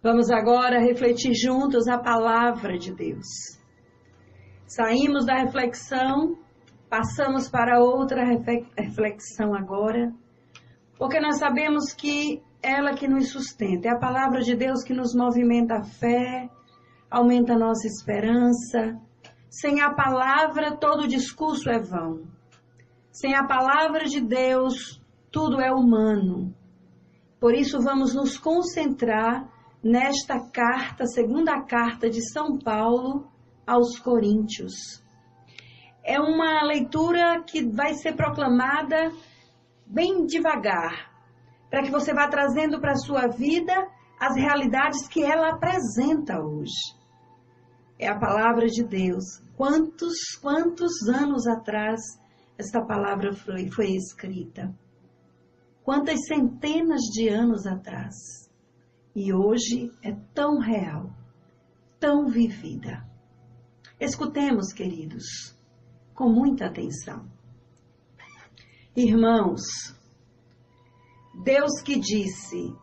Vamos agora refletir juntos a palavra de Deus. Saímos da reflexão, passamos para outra reflexão agora, porque nós sabemos que ela que nos sustenta, é a palavra de Deus que nos movimenta a fé, aumenta a nossa esperança. Sem a palavra, todo discurso é vão. Sem a palavra de Deus, tudo é humano. Por isso vamos nos concentrar nesta carta, segunda carta de São Paulo aos Coríntios. É uma leitura que vai ser proclamada bem devagar, para que você vá trazendo para a sua vida as realidades que ela apresenta hoje. É a palavra de Deus. Quantos anos atrás esta palavra foi escrita? Quantas centenas de anos atrás? E hoje é tão real, tão vivida. Escutemos, queridos, com muita atenção. Irmãos, Deus que disse,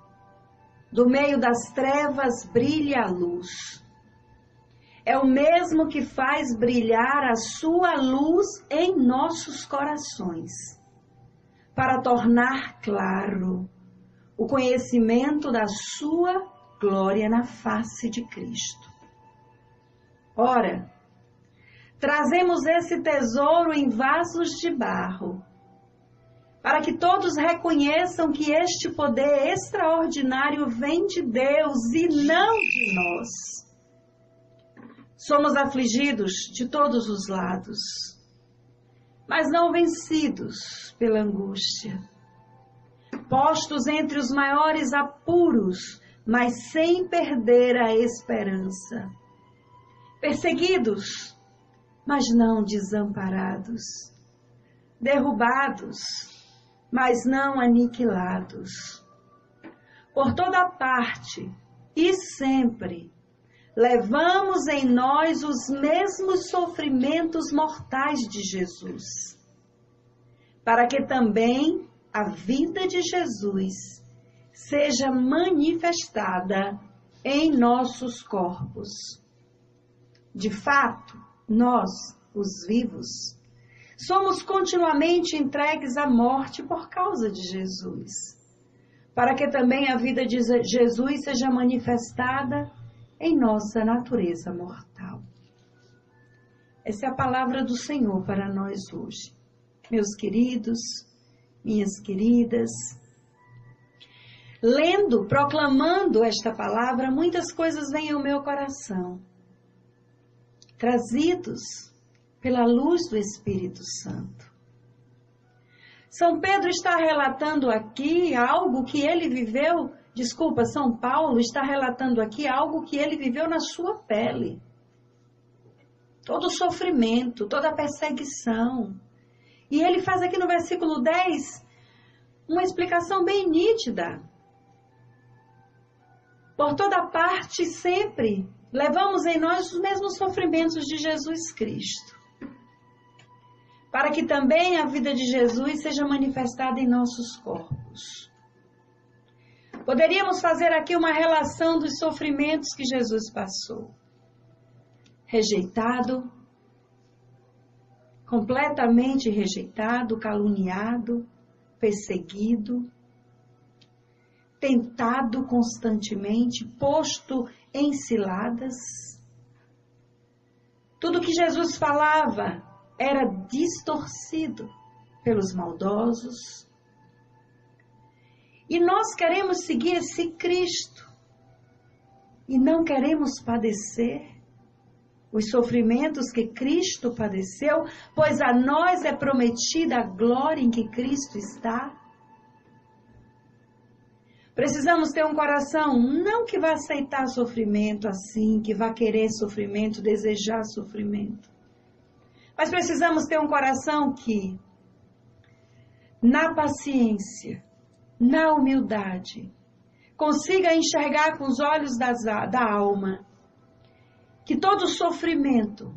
do meio das trevas brilha a luz. É o mesmo que faz brilhar a sua luz em nossos corações, para tornar claro o conhecimento da sua glória na face de Cristo. Ora, trazemos esse tesouro em vasos de barro, para que todos reconheçam que este poder extraordinário vem de Deus e não de nós. Somos afligidos de todos os lados, mas não vencidos pela angústia. Postos entre os maiores apuros, mas sem perder a esperança. Perseguidos, mas não desamparados. Derrubados, mas não aniquilados. Por toda parte e sempre, levamos em nós os mesmos sofrimentos mortais de Jesus, para que também a vida de Jesus seja manifestada em nossos corpos. De fato, nós, os vivos, somos continuamente entregues à morte por causa de Jesus, para que também a vida de Jesus seja manifestada em nossa natureza mortal. Essa é a palavra do Senhor para nós hoje. Meus queridos, minhas queridas, lendo, proclamando esta palavra, muitas coisas vêm ao meu coração, trazidos pela luz do Espírito Santo. São Pedro está relatando aqui algo que ele viveu, São Paulo está relatando aqui algo que ele viveu na sua pele. Todo o sofrimento, toda a perseguição. E ele faz aqui no versículo 10 uma explicação bem nítida. Por toda parte, sempre, levamos em nós os mesmos sofrimentos de Jesus Cristo, para que também a vida de Jesus seja manifestada em nossos corpos. Poderíamos fazer aqui uma relação dos sofrimentos que Jesus passou. Rejeitado, completamente rejeitado, caluniado, perseguido, tentado constantemente, posto em ciladas. Tudo que Jesus falava era distorcido pelos maldosos. E nós queremos seguir esse Cristo e não queremos padecer os sofrimentos que Cristo padeceu, pois a nós é prometida a glória em que Cristo está. Precisamos ter um coração não que vá aceitar sofrimento assim, que vá querer sofrimento, desejar sofrimento. Mas precisamos ter um coração que, na paciência, na humildade, consiga enxergar com os olhos da alma que todo sofrimento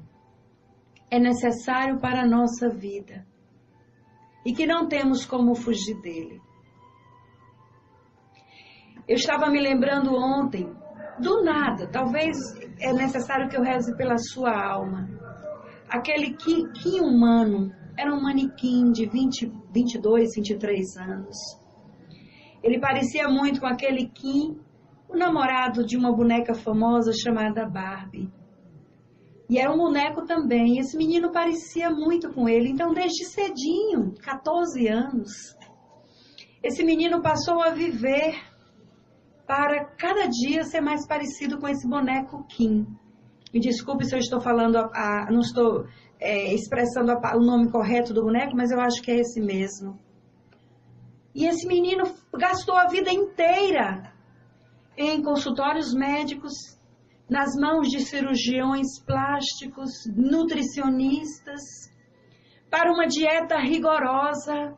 é necessário para a nossa vida e que não temos como fugir dele. Eu estava me lembrando ontem do nada, talvez é necessário que eu reze pela sua alma. Aquele Kim humano era um manequim de 22, 23 anos. Ele parecia muito com aquele Kim, o namorado de uma boneca famosa chamada Barbie. E era um boneco também. Esse menino parecia muito com ele. Então, desde cedinho, 14 anos, esse menino passou a viver para cada dia ser mais parecido com esse boneco Kim. Me desculpe se eu estou falando, não estou expressando o nome correto do boneco, mas eu acho que é esse mesmo. E esse menino gastou a vida inteira em consultórios médicos, nas mãos de cirurgiões plásticos, nutricionistas, para uma dieta rigorosa.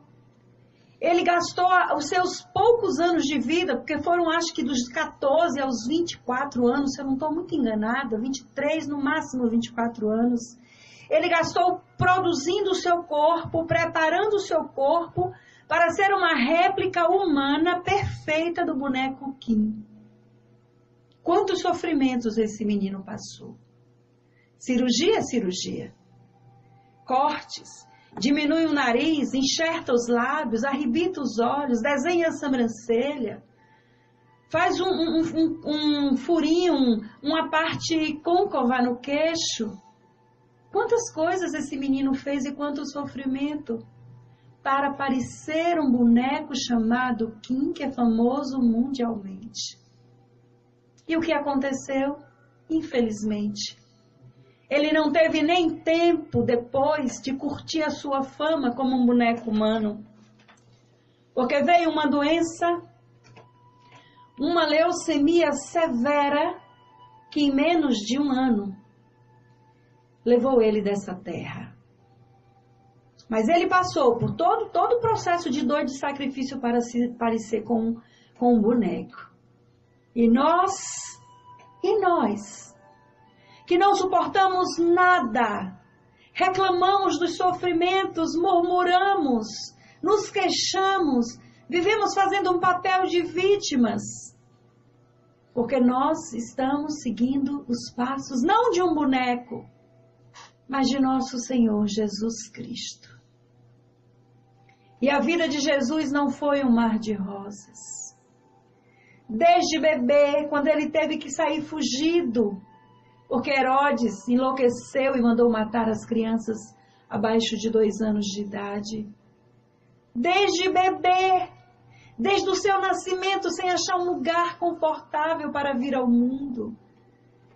Ele gastou os seus poucos anos de vida, porque foram, acho que dos 14 aos 24 anos, se eu não estou muito enganada, 23, no máximo 24 anos. Ele gastou produzindo o seu corpo, preparando o seu corpo para ser uma réplica humana perfeita do boneco Kim. Quantos sofrimentos esse menino passou? Cirurgia, cirurgia. Cortes. Diminui o nariz, enxerta os lábios, arrebita os olhos, desenha a sobrancelha. Faz um furinho, uma parte côncava no queixo. Quantas coisas esse menino fez e quanto sofrimento para parecer um boneco chamado Kim, que é famoso mundialmente. E o que aconteceu? Infelizmente, ele não teve nem tempo depois de curtir a sua fama como um boneco humano. Porque veio uma doença, uma leucemia severa, que em menos de um ano levou ele dessa terra. Mas ele passou por todo o processo de dor de sacrifício para se parecer com um boneco. E nós, que não suportamos nada, reclamamos dos sofrimentos, murmuramos, nos queixamos, vivemos fazendo um papel de vítimas, porque nós estamos seguindo os passos, não de um boneco, mas de nosso Senhor Jesus Cristo. E a vida de Jesus não foi um mar de rosas. Desde bebê, quando ele teve que sair fugido, porque Herodes enlouqueceu e mandou matar as crianças abaixo de 2 anos de idade. Desde bebê, desde o seu nascimento, sem achar um lugar confortável para vir ao mundo,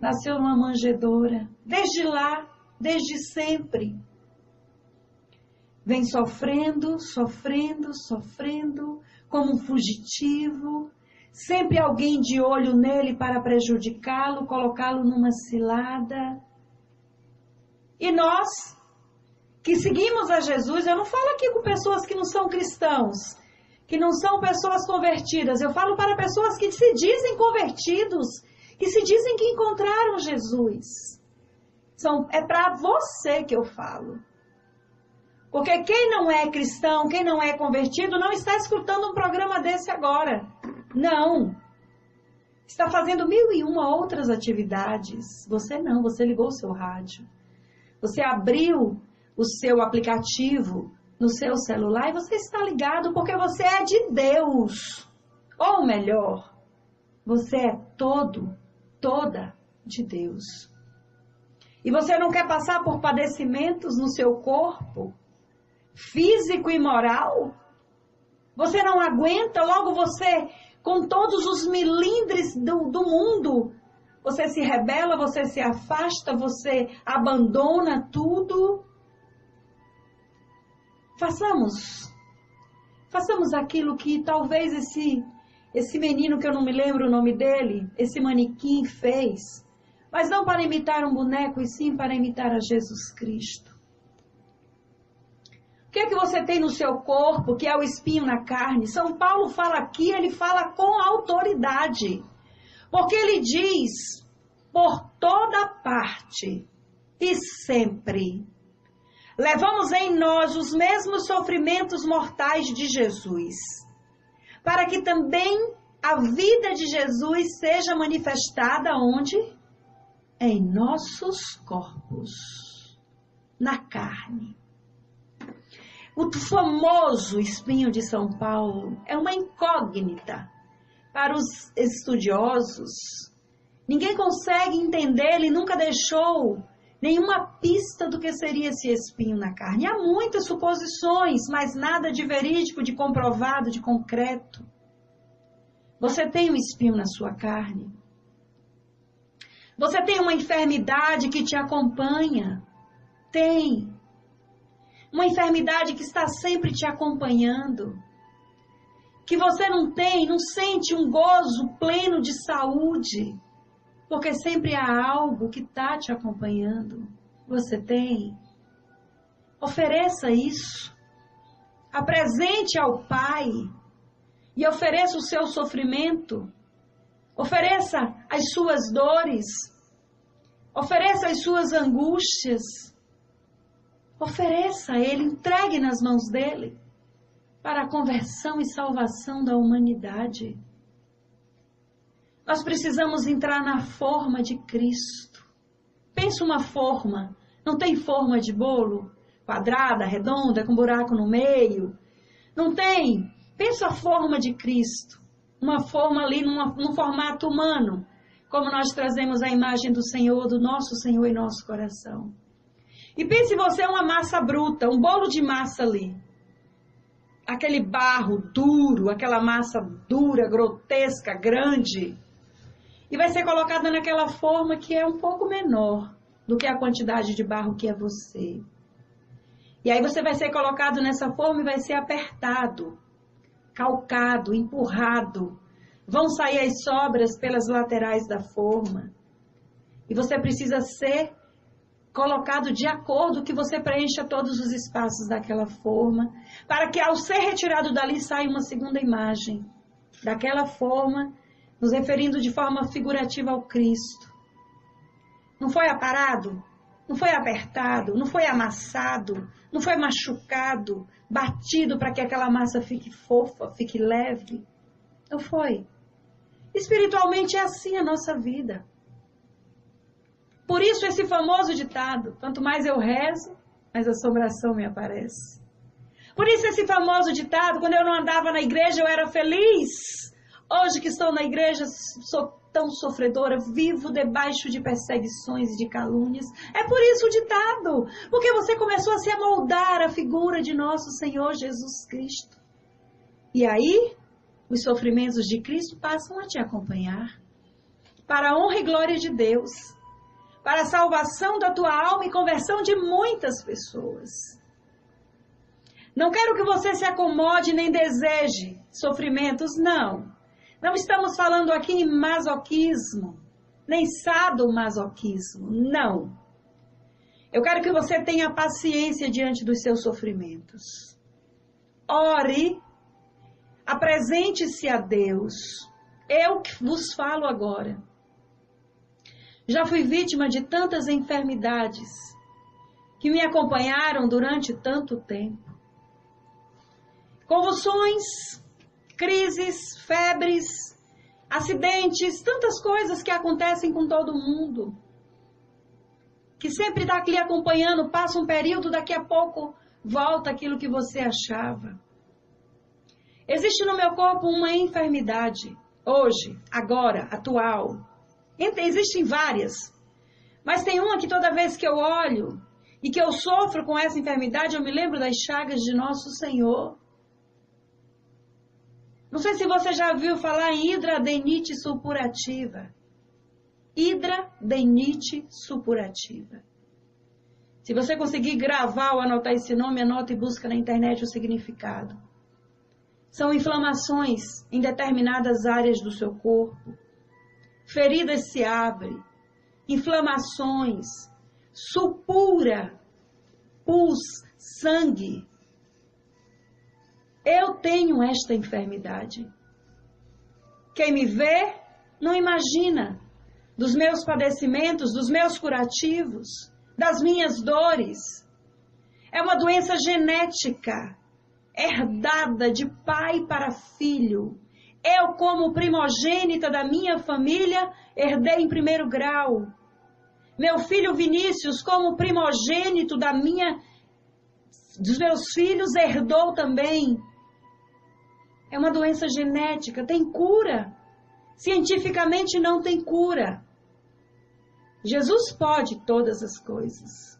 nasceu numa manjedoura. Desde lá, desde sempre, vem sofrendo, como um fugitivo, sempre alguém de olho nele para prejudicá-lo, colocá-lo numa cilada. E nós, que seguimos a Jesus, eu não falo aqui com pessoas que não são cristãos, que não são pessoas convertidas, eu falo para pessoas que se dizem convertidos, que se dizem que encontraram Jesus. É para você que eu falo. Porque quem não é cristão, quem não é convertido, não está escutando um programa desse agora. Não. Está fazendo 1001 outras atividades. Você não, você ligou o seu rádio. Você abriu o seu aplicativo no seu celular e você está ligado porque você é de Deus. Ou melhor, você é toda de Deus. E você não quer passar por padecimentos no seu corpo, físico e moral? Você não aguenta, logo você, com todos os milindres do mundo, você se rebela, você se afasta, você abandona tudo. Façamos aquilo que talvez esse menino, que eu não me lembro o nome dele, esse manequim fez, mas não para imitar um boneco, e sim para imitar a Jesus Cristo. O que é que você tem no seu corpo, que é o espinho na carne? São Paulo fala aqui, ele fala com autoridade. Porque ele diz, por toda parte e sempre, levamos em nós os mesmos sofrimentos mortais de Jesus, para que também a vida de Jesus seja manifestada onde? Em nossos corpos, na carne. O famoso espinho de São Paulo é uma incógnita para os estudiosos. Ninguém consegue entender, ele nunca deixou nenhuma pista do que seria esse espinho na carne. Há muitas suposições, mas nada de verídico, de comprovado, de concreto. Você tem um espinho na sua carne? Você tem uma enfermidade que te acompanha? Tem. Uma enfermidade que está sempre te acompanhando. Que você não sente um gozo pleno de saúde. Porque sempre há algo que está te acompanhando. Você tem? Ofereça isso. Apresente ao Pai. E ofereça o seu sofrimento. Ofereça as suas dores. Ofereça as suas angústias. Ofereça a Ele, entregue nas mãos dEle. Para a conversão e salvação da humanidade. Nós precisamos entrar na forma de Cristo. Pensa uma forma. Não tem forma de bolo? Quadrada, redonda, com buraco no meio. Não tem. Pensa a forma de Cristo. Uma forma ali num formato humano. Como nós trazemos a imagem do Senhor, do nosso Senhor em nosso coração. E pense você uma massa bruta, um bolo de massa ali. Aquele barro duro, aquela massa dura, grotesca, grande. E vai ser colocada naquela forma que é um pouco menor do que a quantidade de barro que é você. E aí você vai ser colocado nessa forma e vai ser apertado, calcado, empurrado. Vão sair as sobras pelas laterais da forma. E você precisa ser colocado de acordo que você preencha todos os espaços daquela forma, para que ao ser retirado dali saia uma segunda imagem daquela forma, nos referindo de forma figurativa ao Cristo. Não foi aparado, não foi apertado, não foi amassado, não foi machucado, batido para que aquela massa fique fofa, fique leve. Não foi. Espiritualmente é assim a nossa vida. Por isso esse famoso ditado, quanto mais eu rezo, mais assombração me aparece. Por isso esse famoso ditado, quando eu não andava na igreja eu era feliz. Hoje que estou na igreja sou tão sofredora, vivo debaixo de perseguições e de calúnias. É por isso o ditado, porque você começou a se amoldar a figura de nosso Senhor Jesus Cristo. E aí, os sofrimentos de Cristo passam a te acompanhar. Para a honra e glória de Deus. Para a salvação da tua alma e conversão de muitas pessoas. Não quero que você se acomode nem deseje sofrimentos, não. Não estamos falando aqui em masoquismo, nem sadomasoquismo, não. Eu quero que você tenha paciência diante dos seus sofrimentos. Ore, apresente-se a Deus. Eu que vos falo agora. Já fui vítima de tantas enfermidades que me acompanharam durante tanto tempo. Convulsões, crises, febres, acidentes, tantas coisas que acontecem com todo mundo. Que sempre está lhe acompanhando, passa um período, daqui a pouco volta aquilo que você achava. Existe no meu corpo uma enfermidade, hoje, agora, atual. Existem várias, mas tem uma que toda vez que eu olho e que eu sofro com essa enfermidade, eu me lembro das chagas de nosso Senhor. Não sei se você já ouviu falar em hidradenite supurativa. Hidradenite supurativa. Se você conseguir gravar ou anotar esse nome, anota e busca na internet o significado. São inflamações em determinadas áreas do seu corpo. Feridas se abrem, inflamações, supura, pus, sangue. Eu tenho esta enfermidade. Quem me vê não imagina dos meus padecimentos, dos meus curativos, das minhas dores. É uma doença genética, herdada de pai para filho, Eu, como primogênita da minha família, herdei em primeiro grau. Meu filho Vinícius, como primogênito dos meus filhos, herdou também. É uma doença genética, tem cura. Cientificamente não tem cura. Jesus pode todas as coisas.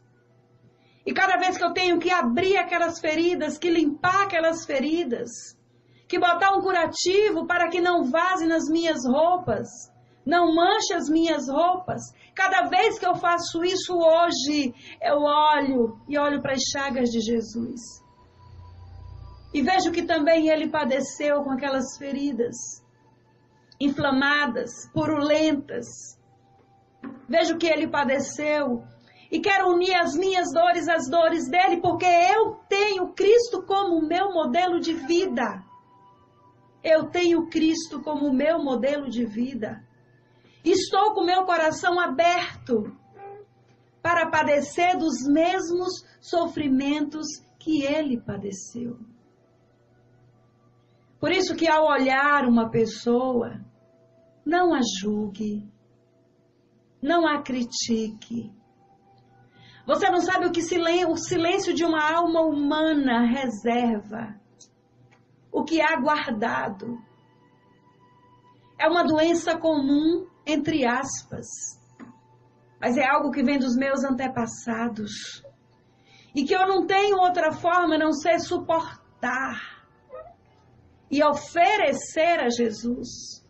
E cada vez que eu tenho que abrir aquelas feridas, que limpar aquelas feridas, que botar um curativo para que não vaze nas minhas roupas, não manche as minhas roupas, cada vez que eu faço isso hoje, eu olho para as chagas de Jesus. E vejo que também ele padeceu com aquelas feridas inflamadas, purulentas. Vejo que ele padeceu e quero unir as minhas dores às dores dele, porque eu tenho Cristo como meu modelo de vida. Eu tenho Cristo como meu modelo de vida. Estou com meu coração aberto para padecer dos mesmos sofrimentos que ele padeceu. Por isso que ao olhar uma pessoa, não a julgue, não a critique. Você não sabe o que o silêncio de uma alma humana reserva, o que há guardado. É uma doença comum, entre aspas, mas é algo que vem dos meus antepassados e que eu não tenho outra forma a não ser suportar e oferecer a Jesus.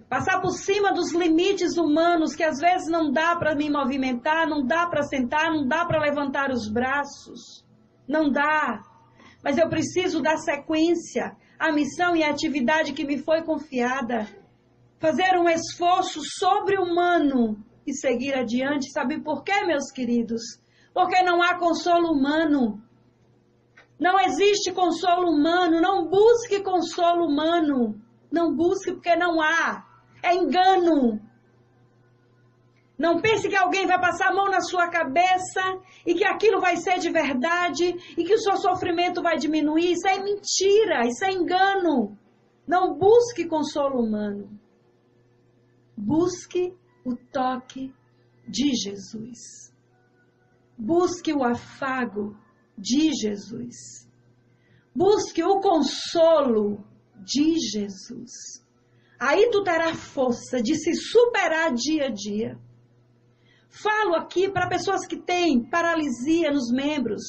Passar por cima dos limites humanos que às vezes não dá para me movimentar, não dá para sentar, não dá para levantar os braços. Não dá. Mas eu preciso dar sequência à missão e à atividade que me foi confiada. Fazer um esforço sobre-humano e seguir adiante. Sabe por quê, meus queridos? Porque não há consolo humano. Não existe consolo humano. Não busque consolo humano. Não busque porque não há. É engano. Não pense que alguém vai passar a mão na sua cabeça e que aquilo vai ser de verdade e que o seu sofrimento vai diminuir. Isso é mentira, isso é engano. Não busque consolo humano. Busque o toque de Jesus. Busque o afago de Jesus. Busque o consolo de Jesus. Aí tu terá força de se superar dia a dia. Falo aqui para pessoas que têm paralisia nos membros,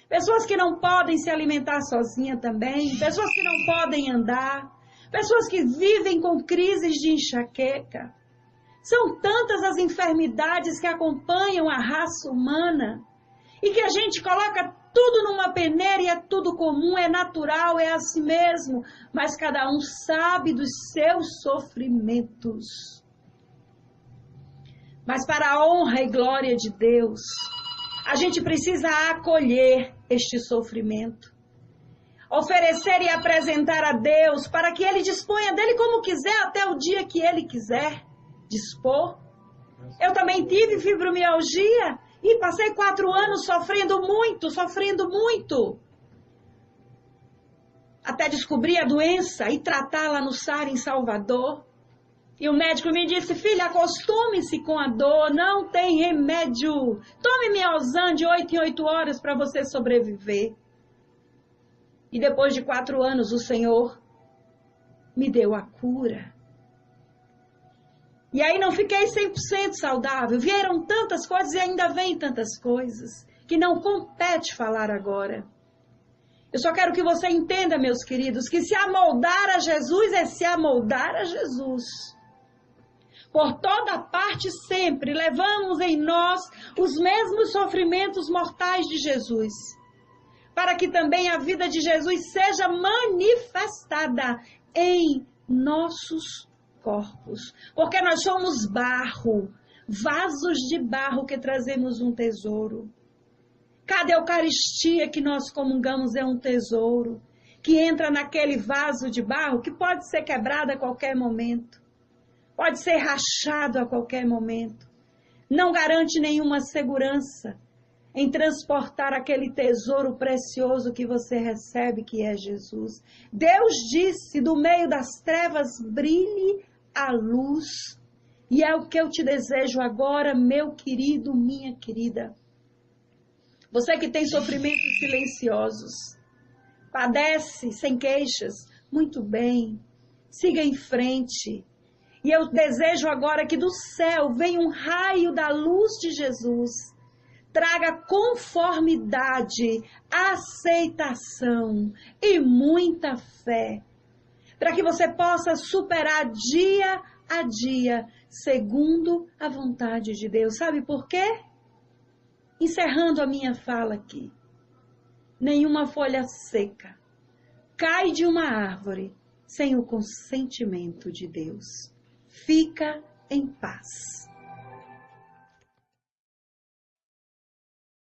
pessoas que não podem se alimentar sozinha também, pessoas que não podem andar, pessoas que vivem com crises de enxaqueca. São tantas as enfermidades que acompanham a raça humana e que a gente coloca tudo numa peneira e é tudo comum, é natural, é assim mesmo, mas cada um sabe dos seus sofrimentos. Mas para a honra e glória de Deus, a gente precisa acolher este sofrimento. Oferecer e apresentar a Deus para que Ele disponha dele como quiser até o dia que Ele quiser dispor. Eu também tive fibromialgia e passei 4 anos sofrendo muito. Até descobrir a doença e tratá-la no SAR em Salvador. E o médico me disse, filha, acostume-se com a dor, não tem remédio. Tome Miozan de 8 em 8 horas para você sobreviver. E depois de 4 anos, o Senhor me deu a cura. E aí não fiquei 100% saudável. Vieram tantas coisas e ainda vêm tantas coisas que não compete falar agora. Eu só quero que você entenda, meus queridos, que se amoldar a Jesus é se amoldar a Jesus. Por toda parte sempre levamos em nós os mesmos sofrimentos mortais de Jesus, para que também a vida de Jesus seja manifestada em nossos corpos, porque nós somos barro, vasos de barro que trazemos um tesouro. Cada Eucaristia que nós comungamos é um tesouro, que entra naquele vaso de barro que pode ser quebrado a qualquer momento. Pode ser rachado a qualquer momento. Não garante nenhuma segurança. em transportar aquele tesouro precioso que você recebe, que é Jesus. Deus disse, do meio das trevas brilhe a luz. E é o que eu te desejo agora, meu querido, minha querida. Você que tem sofrimentos silenciosos, padece sem queixas, muito bem, siga em frente. E eu desejo agora que do céu venha um raio da luz de Jesus, traga conformidade, aceitação e muita fé, para que você possa superar dia a dia, segundo a vontade de Deus. Sabe por quê? Encerrando a minha fala aqui, nenhuma folha seca cai de uma árvore sem o consentimento de Deus. Fica em paz.